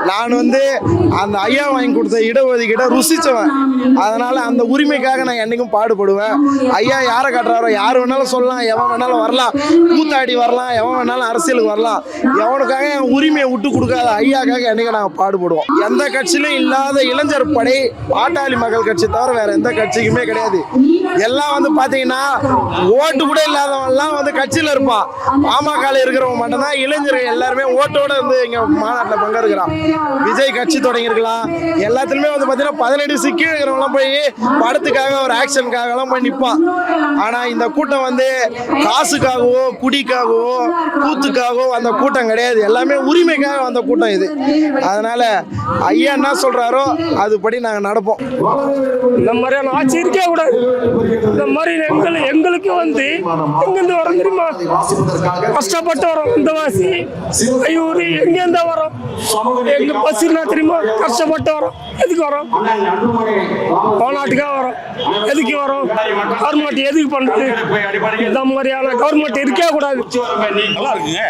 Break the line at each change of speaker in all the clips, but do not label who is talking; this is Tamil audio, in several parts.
நான் வந்து அந்த ஐயா வாங்கி கொடுத்த இடஒதுக்கீட்டை ருசிச்சவன். அதனால அந்த உரிமைக்காக நான் என்னைக்கும் பாடுபடுவேன். ஐயா யாரை காட்டுறாரோ யார் வேணாலும் சொல்லலாம், எவன் வேணாலும் வரலாம், கூத்தாடி வரலாம், எவன் வேணாலும் அரசியலுக்கு வரலாம். எவனுக்காக என் உரிமையை விட்டு கொடுக்காத ஐயாக்காக என்னைக்கு நாங்கள் பாடுபடுவோம். எந்த கட்சியிலும் இல்லாத இளைஞர் படை பாட்டாளி மக்கள் கட்சி தவிர வேற எந்த கட்சிக்குமே கிடையாது. எல்லாம் வந்து பாத்தீங்கன்னா ஓட்டு கூட இல்லாதவன்லாம் வந்து கட்சியில இருப்பான். பாமகல இருக்கிறவங்க மட்டும்தான் இளைஞர்கள் எல்லாருமே ஓட்டோட வந்து இங்க மாநாட்டில் பங்கெடுக்கிறான். விஜய் கட்சி தொடங்கியிருக்கலாம். எல்லாத்துலயுமே வந்து பாத்தீங்கன்னா 18 சிக்கி இருக்கிறவங்களாம் போய் படத்துக்காக ஒரு ஆக்ஷனுக்காக எல்லாம் போய் நிற்பான். ஆனா இந்த கூட்டம் வந்து காசுக்காகவோ குடிக்காகவோ கூத்துக்காகவோ அந்த கூட்டம் கிடையாது. எல்லாமே உரிமைக்காக வந்த கூட்டம் இது. அதனால ஐயா என்ன சொல்றாரோ அதுபடி நாங்க நடப்போம்.
இந்த மாதிரியான ஆட்சி இருக்கே கூடாது. இந்த மாதிரி எங்களுக்கு வந்து எங்கிருந்து வரோம் தெரியுமா? கஷ்டப்பட்டு வரோம். இந்த வாசி ஐயூர் எங்கேருந்து வரோம்? எங்க பசினா தெரியுமா? கஷ்டப்பட்டு வரோம். எதுக்கு வரோம்? மாநாட்டுக்காக வரோம். எதுக்கு வரோம்? கவர்மெண்ட் எதுக்கு பண்றது? இந்த மாதிரியான கவர்மெண்ட் இருக்கே கூடாது.
நல்லா இருக்குங்க.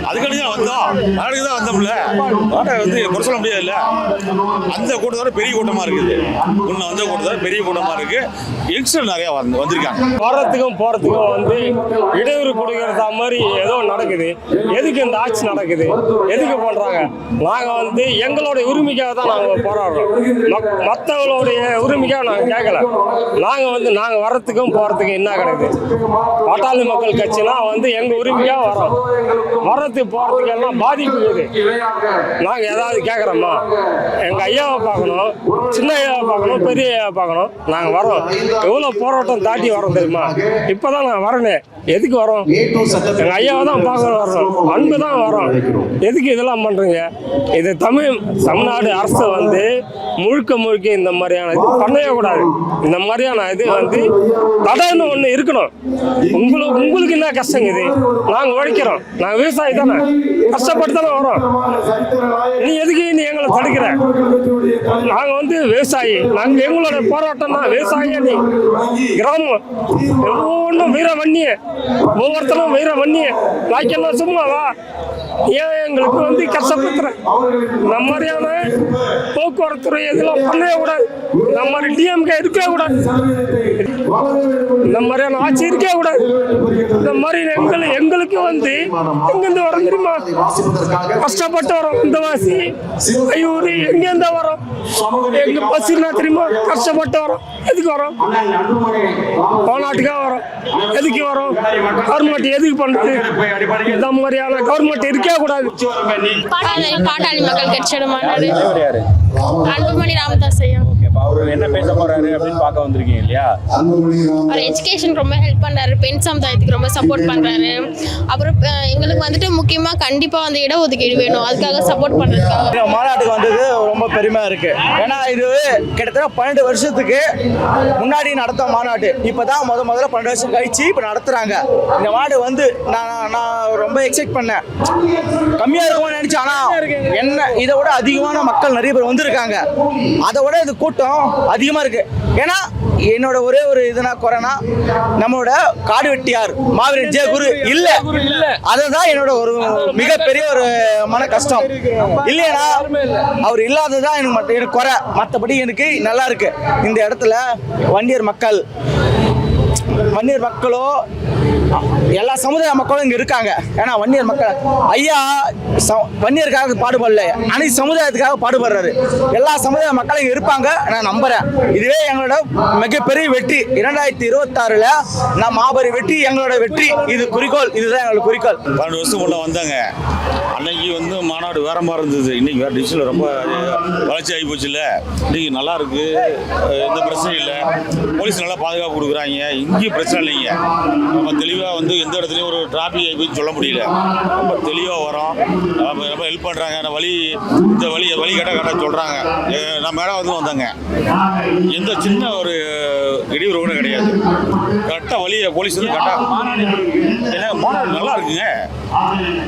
அதுக்காண்டி தான் வந்தோம். நாளைக்கு தான் வந்தோம்ல. நாட்டை வந்து குறை சொல்ல முடியாதுல்ல. அந்த கூட்டத்தோட பெரிய கூட்டமா இருக்குது. முன்ன வந்த கூட்டத்தோட பெரிய கூட்டமா இருக்கு. யங்ஸ்டர் நிறைய வந்திருக்காங்க.
வர்றதுக்கும் போறதுக்கும் வந்து இடையூறு கொடுக்கறதா மாதிரி ஏதோ நடக்குது. எதுக்கு இந்த ஆட்சி நடக்குது? எதுக்கு பண்றாங்க? நாங்க வந்து எங்களுடைய உரிமைக்காக தான் நாங்க போராடுறோம். மற்றவங்களுடைய உரிமைக்காக நாங்க கேட்கல. நாங்க வர்றதுக்கும் போறதுக்கும் என்ன கிடைக்குது? பாட்டாளி மக்கள் கட்சினா வந்து எங்க உரிமைக்காக வரோம். வர்றதுக்கு போறதுக்கு எல்லாம் பாதிப்பு இருக்குது. நாங்க ஏதாவது கேட்கறோமா? எங்க ஐயாவை பார்க்கணும், சின்ன ஐயாவை பார்க்கணும், பெரிய ஐயாவை பார்க்கணும். நாங்க வரோம். எவ்வளவு போராட்டம் தாண்டி வரோம் தெரியுமா? இப்பதான் நான் வரேனே. எதுக்கு வரோம்? எங்க ஐயாவை தான் பார்க்க வரோம். அன்பு தான் வரோம். எதுக்கு இதெல்லாம் பண்றீங்க? இது தமிழ்நாடு அரசு வந்து முழுக்க இந்த மாதிரியான இது பண்ணவே கூடாது. இந்த மாதிரியான இது வந்து தடைன்னு ஒண்ணு இருக்கணும். உங்களுக்கு என்ன கஷ்டம் இது? நாங்க உழைக்கிறோம். நாங்க விவசாயி தானே, கஷ்டப்பட்டு தானே வரோம். நீ எதுக்கு நீ எங்களை தடுக்கிற? நாங்க வந்து விவசாயி. நாங்க எங்களோட போராட்டம் தான் விவசாயியா. நீ கிராமம் ஒவ்வொன்றும் வீரவன்னிய, ஒவ்வொருத்தரும் வீரவன்னிய. வாய்க்கெல்லாம் சும்மாவா? ஏன் எங்களுக்கு வந்து கஷ்டப்படுத்துற? இந்த மாதிரியான போக்குவரத்து இதெல்லாம் பண்ணவே கூடாது. இந்த மாதிரி டிஎம்கே இருக்கவே கூடாது. இந்த மாதிரியான ஆட்சி இருக்கவே கூடாது. இந்த மாதிரி எங்களுக்கு வந்து எங்கிருந்து வரோம் தெரியுமா? கஷ்டப்பட்டு வரோம். இந்த வாசி ஐயூர் எங்கேருந்து வரோம்? எங்க பசினா தெரியுமா? கஷ்டப்பட்டு வரோம். எதுக்கு வரோம்? மாநாட்டுக்காக வரோம். எதுக்கு வரோம்? கவர்மெண்ட் எதுக்கு பண்றது? இந்த மாதிரியான கவர்மெண்ட் இருக்கவே கூடாது.
பாட்டாளி மக்கள் கட்சியோட மாநாடு அன்புமணி ராமதாஸ் ஐயா.
அவர் என்ன பேச போறாரு அப்படின்னு பார்க்க வந்திருக்கீங்க இல்லையா?
அவர் எஜுகேஷன் ரொம்ப ஹெல்ப் பண்றாரு. பெண் சமுதாயத்துக்கு ரொம்ப சப்போர்ட் பண்றாரு. அப்புறம் எங்களுக்கு வந்துட்டு முக்கியமா கண்டிப்பா வந்து இடஒதுக்கீடு வேணும். அதுக்காக சப்போர்ட் பண்றதுக்காக
மாநாட்டுக்கு வந்தது ரொம்ப பெருமையா இருக்கு. ஏன்னா இது கிட்டத்தட்ட 12 வருஷத்துக்கு முன்னாடி நடத்த மாநாட்டு. இப்பதான் முதல்ல 12 வருஷம் கழிச்சு இப்ப நடத்துறாங்க. இந்த மாநாடு வந்து நான் ரொம்ப எக்ஸைட் பண்ணேன். கம்மியா இருக்கும்னு நினைச்சேன். ஆனா என்ன இதை விட அதிகமான மக்கள் நிறைய பேர் வந்திருக்காங்க. அதை விட இது கூட்டம் அதிகமா இருக்கு. ஏன்னா என்னோட ஒரே ஒரு இதுனா குறைனா நம்மளோட காடு வெட்டியார் மாவீரன் ஜெய குரு இல்ல. அதுதான் என்னோட ஒரு மிகப்பெரிய ஒரு மன கஷ்டம். இல்லையா அவர் இல்லாததான் எனக்கு குறை. மற்றபடி எனக்கு நல்லா இருக்கு. இந்த இடத்துல வன்னியர் மக்களோ எல்லா சமுதாய மக்களும் இங்க இருக்காங்க. ஏன்னா வன்னியர் மக்கள் ஐயா வன்னியருக்காக பாடுபடல, அனைத்து சமுதாயத்துக்காக பாடுபடுறாரு. எல்லா சமுதாய மக்களும் இங்க இருப்பாங்க நான் நம்புறேன். இதுவே எங்களோட மிகப்பெரிய வெற்றி. 2026ல நான் மாபெரும் வெற்றி, எங்களோட வெற்றி. இது குறிக்கோள். இதுதான் எங்களோட குறிக்கோள்.
12 வருஷம் முன்ன வந்தாங்க. அன்னைக்கு வந்து மாநாடு வேற மாதிரி இருந்தது. இன்னைக்கு வேற டிஜிட்டல் ரொம்ப வளர்ச்சி ஆகி போச்சு. இல்லை இன்னைக்கு நல்லா இருக்கு. எந்த பிரச்சனையும் இல்லை. போலீஸ் நல்லா பாதுகாப்பு கொடுக்குறாங்க. இங்கேயும் பிரச்சனை இல்லைங்க. நம்ம தெளிவாக வந்து எந்த இடத்துலையும் ஒரு டிராஃபிக் ஆகி போய் சொல்ல முடியல. ரொம்ப தெளிவாக வரோம். ரொம்ப ஹெல்ப் பண்ணுறாங்க. இந்த வழி கேட்டால் சொல்கிறாங்க. நான் மேடம் வந்து வந்தாங்க. எந்த சின்ன ஒரு இடையூறு கூட கிடையாது. கரெக்டாக வழியை போலீஸ் வந்து கரெக்டாக மாநாடு நல்லா இருக்குங்க.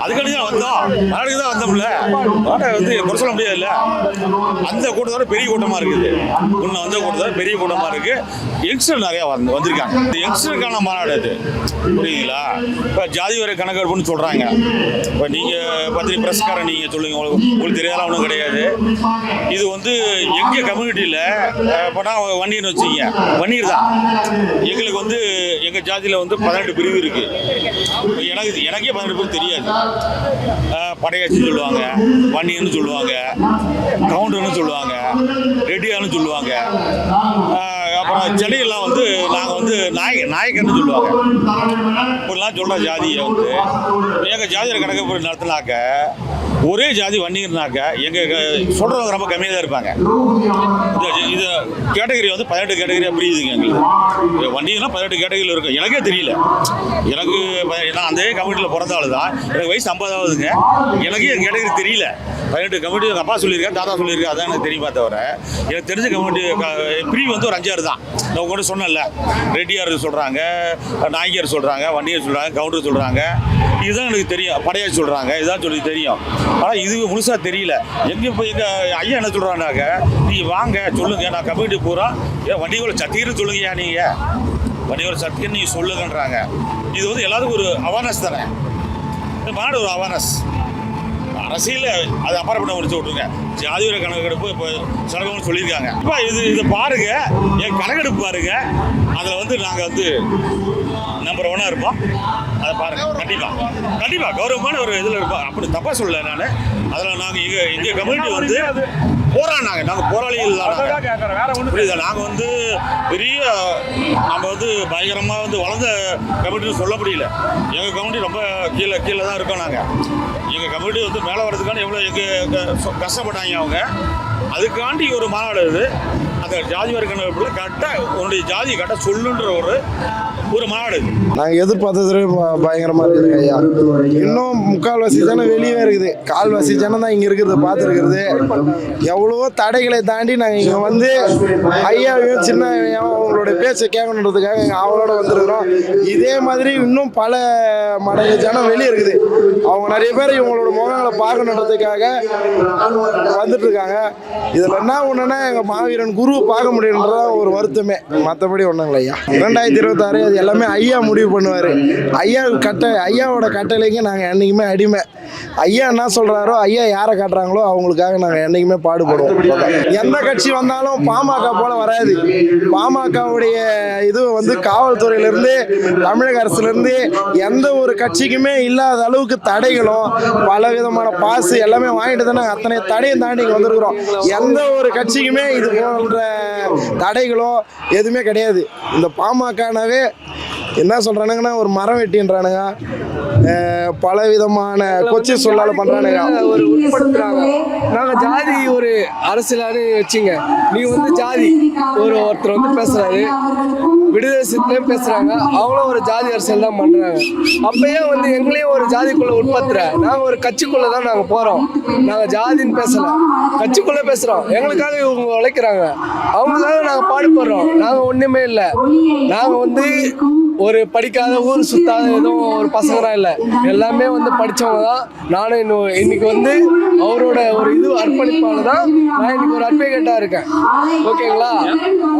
அதுக்காண்டி தான் வந்தோம், மாநாடுக்கு தான் வந்தோம்ல. மாநாடு வந்து குறை சொல்ல முடியாதுல்ல. அந்த கூட்டத்தோட பெரிய கூட்டமாக இருக்குது. முன்ன வந்த கூட்டத்தோட பெரிய கூட்டமாக இருக்குது. யங்ஸ்டர் நிறையா வந்திருக்காங்க. இந்த யங்ஸ்டருக்கான மாநாடு அது, புரியுதுங்களா? இப்போ ஜாதி வரை கணக்கெடுப்புன்னு சொல்கிறாங்க. இப்போ நீங்கள் பத்திரிகை பிரஸ்காரன் நீங்கள் சொல்லுங்கள், உங்களுக்கு தெரியாதெல்லாம் ஒன்றும் கிடையாது. இது வந்து எங்கள் கம்யூனிட்டியில் இப்போ நான் வன்னியர்னு வச்சுக்கிங்க, வன்னியர் தான். எங்களுக்கு வந்து எங்கள் ஜாதியில் வந்து 18 பிரிவு இருக்குது. எனக்கே 18 பிரிவு தெரியாது. படையாச்சின்னு சொல்லுவாங்க, வன்னியர்னு சொல்லுவாங்க, கவுண்டர்னு சொல்லுவாங்க, ரெட்டியார்னு சொல்லுவாங்க. அப்புறம் சென்னையெல்லாம் வந்து நாங்கள் வந்து நாயக்கர்னு சொல்லுவாங்க. இப்படிலாம் சொல்கிற ஜாதியை வந்து எங்கள் ஜாதியில் கணக்கு நடத்தினாக்க ஒரே ஜாதி வன்னியர்னாக்க எங்கள் சொல்கிறவங்க ரொம்ப கம்மியாக தான் இருப்பாங்க. இது கேட்டகரி வந்து 18 கேட்டகரியாக பிரியுதுங்க. எங்களுக்கு வன்னியர்னா 18 கேட்டகரியில் இருக்கும். எனக்கே தெரியல. எனக்கு நான் அந்த கம்யூனிட்டியில் பிறந்தாலும் தான், எனக்கு வயசு 50ஆவதுங்க. எனக்கே என் கேட்டகரி தெரியல. 18 கம்யூனிட்டி எங்கள் அப்பா சொல்லியிருக்கேன், தாத்தா சொல்லியிருக்கேன், அதான் எனக்கு தெரியுமா தவிர எனக்கு தெரிஞ்ச கம்யூனிட்டி பிரிவு வந்து ஒரு 5-6 தான். நான் உங்கள்கிட்ட சொன்னேன்ல, ரெட்டியார் சொல்கிறாங்க, நாய்க்கர் சொல்கிறாங்க, வன்னியர் சொல்கிறாங்க, கவுண்டர் சொல்கிறாங்க. இதுதான் எனக்கு தெரியும். படையாச்சி சொல்கிறாங்க, இதுதான் சொல்லி தெரியும். ஆனால் இது முழுசாக தெரியல. எங்கே இப்போ எங்கள் ஐயா என்ன சொல்கிறாங்கனாக்க, நீங்கள் வாங்க சொல்லுங்கள், நான் கம்யூனிட்டி பூரா ஏன் வண்டிகளை சத்தின்னு சொல்லுங்கய்யா, நீங்கள் வண்டிகளை சத்தின்னு நீங்கள் சொல்லுங்கன்றாங்க. இது வந்து எல்லாத்துக்கும் ஒரு அவேர்னஸ் தானே. இந்த மாநாடு ஒரு அவேர்னஸ். அரசியல் அது அப்பாற்பட்ட முடிச்சு விட்ருங்க. ஜாதியோட கணக்கெடுப்பு இப்போ சடங்குன்னு சொல்லியிருக்காங்க. இப்போ இதை பாருங்க, என் கணக்கெடுப்பு பாருங்க. அதில் வந்து நாங்கள் வந்து நம்பர் 1 இருப்போம். அதை பாருங்க. கண்டிப்பாக கௌரவமான ஒரு இதில் இருப்போம். அப்படி தப்பாக சொல்லலை நான். அதில் நாங்கள் எங்கள் கம்யூனிட்டி வந்து போராடினாங்க. நாங்கள் போராளிகள் தான். புரியுதா? நாங்கள் வந்து பெரிய நம்ம வந்து பயங்கரமாக வந்து வளர்ந்த கம்யூனிட்டின்னு சொல்ல முடியல. எங்கள் கம்யூனிட்டி ரொம்ப கீழே தான் இருக்கோம். நாங்கள் எங்கள் கம்யூனிட்டி வந்து மேலே வர்றதுக்கான எவ்வளோ கஷ்டப்பட்டாங்க அவங்க. அதுக்காண்டி ஒரு மாநாடு இது. அந்த ஜாதி வரை கணக்கு கரெக்டாக உன்னுடைய ஜாதியை கரெக்டாக சொல்லுன்ற ஒரு மாநாடு.
நாங்கள் எதிர்பார்த்தது பயங்கரமாக இருக்குது ஐயா. இன்னும் முக்கால்வாசி ஜனம் வெளியே இருக்குது, கால்வாசி ஜனம் தான் இங்கே இருக்கிறது பார்த்துருக்கிறது. எவ்வளவோ தடைகளை தாண்டி நாங்கள் இங்கே வந்து ஐயாவையும் சின்ன அவங்களுடைய பேச்சை கேட்கணுன்றதுக்காக எங்கள் அவங்களோட வந்துருக்கிறோம். இதே மாதிரி இன்னும் பல மடங்கு ஜனம் வெளியே இருக்குது. அவங்க நிறைய பேர் இவங்களோட முகங்களை பார்க்கணுன்றதுக்காக வந்துட்டு இருக்காங்க. இதில் என்ன ஒன்றுன்னா எங்கள் மாவீரன் குருவை பார்க்க முடியுன்றதான் ஒரு வருத்தமே, மற்றபடி ஒன்றுங்களா ஐயா. 2026 அது எல்லாமே ஐயா முடிவு பண்ணுவார். ஐயாவோட கட்டளைக்கு நாங்கள் என்றைக்குமே அடிமை. ஐயா என்ன சொல்கிறாரோ, ஐயா யாரை காட்டுறாங்களோ அவங்களுக்காக நாங்கள் என்றைக்குமே பாடுபடுவோம். எந்த கட்சி வந்தாலும் பாமக போல வராது. பாமகவுடைய இது வந்து காவல்துறையிலேருந்து தமிழக அரசுலேருந்து எந்த ஒரு கட்சிக்குமே இல்லாத அளவுக்கு தடைகளும் பல விதமான பாசு எல்லாமே வாங்கிட்டு தானே அத்தனை தடையும் தாண்டி இங்கே வந்திருக்கிறோம். எந்த ஒரு கட்சிக்குமே இது போன்ற தடைகளோ எதுவுமே கிடையாது. இந்த பாமகனாவே என்ன சொல்கிறானுங்கன்னா ஒரு மரம் வெட்டின்றானுங்க, பல விதமான கொச்சி சொல்லால பண்ணுறானுங்க,
ஒரு உட்படுத்துறாங்க. நாங்கள் ஜாதி ஒரு அரசியலானு வச்சுங்க. நீ வந்து ஜாதி ஒருத்தர் வந்து பேசுகிறாரு, விடுதலை சிறுத்தையும் பேசுகிறாங்க, அவங்களும் ஒரு ஜாதி அரசியல் தான் பண்ணுறாங்க. அப்பயே வந்து எங்களையும் ஒரு ஜாதிக்குள்ளே உட்படுத்துற. நாங்கள் ஒரு கட்சிக்குள்ளே தான் நாங்கள் போகிறோம். நாங்கள் ஜாதின்னு பேசலை, கட்சிக்குள்ளே பேசுகிறோம். எங்களுக்காக இவங்க உழைக்கிறாங்க, அவங்களுக்காக நாங்கள் பாடுபடுறோம். நாங்கள் ஒன்றுமே இல்லை. நாங்கள் வந்து ஒரு படிக்காத ஊர் சுத்தாத எதுவும் ஒரு பசங்களாக இல்லை, எல்லாமே வந்து படித்தவங்க தான். நானும் இன்னைக்கு வந்து அவரோட ஒரு இது அர்ப்பணிப்பால தான் நான் இன்னைக்கு ஒரு அட்வொகேட்டாக இருக்கேன். ஓகேங்களா?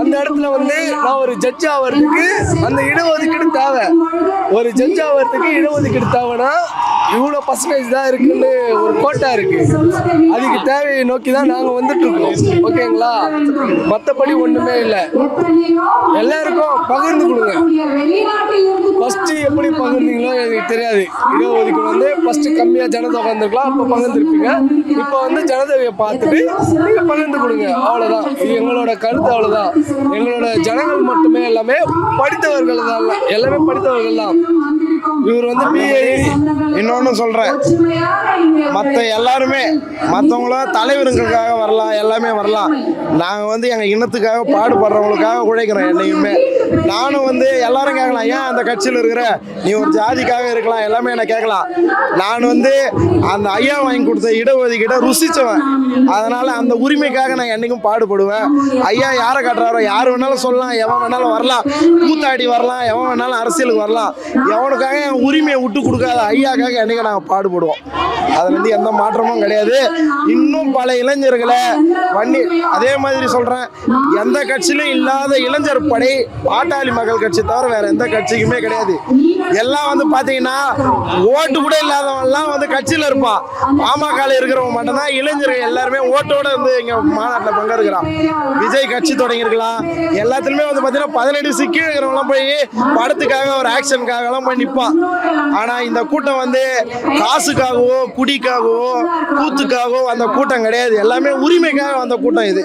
அந்த இடத்துல வந்து நான் ஒரு ஜட்ஜ் ஆகிறதுக்கு அந்த இடஒதுக்கீடு தேவை. ஒரு ஜட்ஜ் ஆகிறதுக்கு இடஒதுக்கீடு தேவைன்னா இவ்வளோ பர்சன்டேஜ் தான் இருக்குன்னு ஒரு கோட்டா இருக்கு. அதுக்கு தேவையை நோக்கி தான் நாங்கள் வந்துட்டு இருக்கோம். ஓகேங்களா? மற்றபடி ஒன்றுமே இல்லை. எல்லாருக்கும் பகிர்ந்து கொடுங்க. ஃபஸ்ட்டு எப்படி பகிர்ந்தீங்களோ எனக்கு தெரியாது. இடஒதுக்கீடு வந்து ஃபஸ்ட்டு கம்மியாக ஜனதொகை வந்துருக்கலாம், அப்போ பகிர்ந்துருப்பீங்க. இப்போ வந்து ஜனதொகையை பார்த்துட்டு நீங்கள் பகிர்ந்து கொடுங்க. அவ்வளோதான். இது எங்களோட கருத்து. அவ்வளோதான். எங்களோட ஜனங்கள் மட்டுமே எல்லாமே படித்தவர்கள் தான், எல்லாமே படித்தவர்கள் தான். இவர் வந்து
இன்னொன்னு சொல்றேன், மற்ற எல்லாருமே மற்றவங்களும் தலைவருங்களுக்காக வரலாம், எல்லாமே வரலாம். நாங்கள் வந்து எங்கள் இனத்துக்காக பாடுபடுறவங்களுக்காக உழைக்கிறோம். என்னைக்குமே நானும் வந்து எல்லாரும் கேட்கலாம், ஏன் அந்த கட்சியில் இருக்கிற, நீ ஒரு ஜாதிக்காக இருக்கலாம், எல்லாமே என்ன கேட்கலாம். நான் வந்து அந்த ஐயா வாங்கி கொடுத்த இடஒதுக்கீட்டை ருசிச்சவன். அதனால அந்த உரிமைக்காக நான் என்னைக்கும் பாடுபடுவேன். ஐயா யாரை காட்டுறாரோ யார் வேணாலும் சொல்லலாம், எவன் வேணாலும் வரலாம், கூத்தாடி வரலாம், எவன் வேணாலும் அரசியலுக்கு வரலாம். எவனுக்காக என் உரிமையை விட்டு கொடுக்காத ஐயாக்காக என்னைக்கு நாங்கள் பாடுபடுவோம். அதுல இருந்து எந்த மாற்றமும் கிடையாது. இன்னும் பல இளைஞர்களை அதே மாதிரி சொல்றேன், எந்த கட்சியிலும் இல்லாத இளைஞர் படை பாட்டாளி மக்கள் கட்சி தவிர வேற எந்த கட்சிக்குமே கிடையாது. எல்லாம் வந்து பாத்தீங்கன்னா ஓட்டு கூட இல்லாதவன்லாம் வந்து கட்சியில இருப்பான். பாமக இருக்கிறவங்க மட்டும்தான் இளைஞர்கள் எல்லாருமே ஓட்டோட வந்து இங்க மாநாட்டில் பங்கெடுக்கிறான். விஜய் கட்சி தொடங்கியிருக்கலாம், எல்லாத்துலயுமே வந்து பாத்தீங்கன்னா 18 சிக்கி இருக்கிறவங்களாம் போய் படத்துக்காக ஒரு ஆக்ஷனுக்காக எல்லாம் போய் நிற்பான். ஆனா இந்த கூட்டம் வந்து காசுக்காகவோ குடிக்காகவோ கூத்துக்காகவோ அந்த கூட்டம் கிடையாது. எல்லாமே உரிமைக்காக வந்த கூட்டம் இது.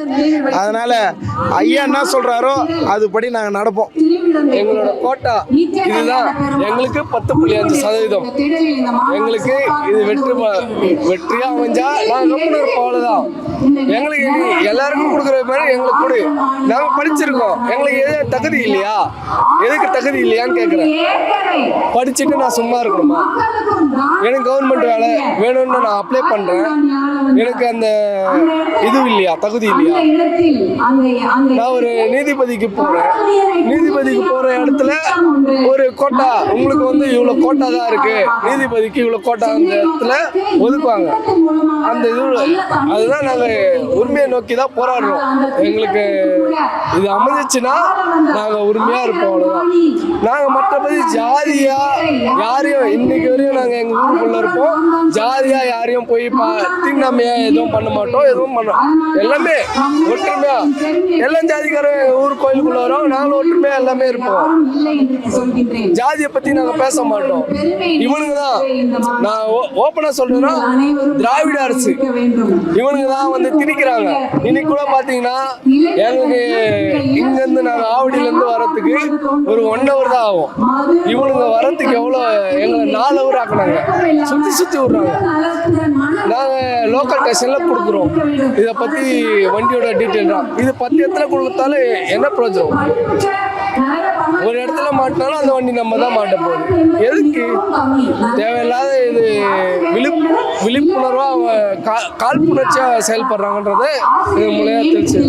அதனால ஐயா என்ன சொல்றாரோ அதுபடி நாங்கள் நடப்போம்.
எங்களோட கோட்டா இதுதான். எங்களுக்கு 10.5%. எங்களுக்கு இது வெற்றியா அமைஞ்சா நாங்கள் கம்முன்னு இருப்போம், அவ்வளோதான். எங்களுக்கு எல்லாருக்கும் கொடுக்குற மாதிரி எங்களுக்கு கொடு. நாங்கள் படிச்சிருக்கோம், எங்களுக்கு எது தகுதி இல்லையா, எதுக்கு தகுதி இல்லையான்னு கேட்குறேன். படிச்சுட்டு நான் சும்மா இருக்கணுமா? எனக்கு கவர்மெண்ட் வேலை வேணும்னு நான் அப்ளை பண்ணுறேன், எனக்கு அந்த இது இல்லையா, தகுதி இல்லையா? நான் ஒரு நீதிபதிக்கு போகிறேன், நீதிபதிக்கு போகிற இடத்துல ஒரு கோட்டா, உங்களுக்கு வந்து இவ்வளோ கோட்டா தான் இருக்குது, நீதிபதிக்கு இவ்வளோ கோட்டா அந்த இடத்துல ஒதுக்குவாங்க. அந்த இது அதுதான் நாங்கள் உரிமையை நோக்கி தான் போராடுறோம். எங்களுக்கு இது அமைஞ்சிச்சுன்னா நாங்கள் உரிமையாக இருப்போம், அவ்வளோதான். நாங்கள் மற்றபடி ஜாதியாக யாரையும் இன்னைக்கு வரையும் நாங்கள் எங்கள் ஊருக்குள்ளே இருப்போம். ஜாதியாக யாரையும் போய் தீண்டாமையாக எதுவும் பண்ண மாட்டோம், எதுவும் பண்ணோம். எல்லாமே ஒற்றுமையாக எல்லாம் ஜாதிக்காரன் ஊர் கோயிலுக்குள்ள வரோம், நாங்களும் ஒற்றுமையாக எல்லாமே இருப்போம். ஜாதியை பற்றி நாங்கள் பேச மாட்டோம். இவனுங்க தான், நான் ஓப்பனாக சொல்றேன்னா, திராவிட அரசு இவனுங்க தான் வந்து திணிக்கிறாங்க. இன்னைக்கு கூட பார்த்தீங்கன்னா எங்களுக்கு இங்கேருந்து நாங்கள் ஆவடியிலேருந்து வரத்துக்கு ஒரு 1 hour தான் ஆகும். இவனுங்க வரத்துக்கு எவ்வளோ, எங்களை 4 hour ஆக்குனாங்க. சுற்றி விட்றாங்க. நாங்கள் லோக்கல் ஸ்டேஷனில் கொடுக்குறோம். இதை பற்றி வண்டியோட டீட்டெயில் தான். இது 10 இடத்துல கொடுத்தாலும் என்ன பிரயோஜனம்? ஒரு இடத்துல மாட்டினாலும் அந்த வண்டி நம்ம தான் மாட்ட போகுது. எதுக்கு தேவையில்லாத இது விழிப்புணர்வாக காழ்ப்புணர்ச்சியாக செயல்படுறாங்கன்றதை இது மூலையாக தெரிஞ்சு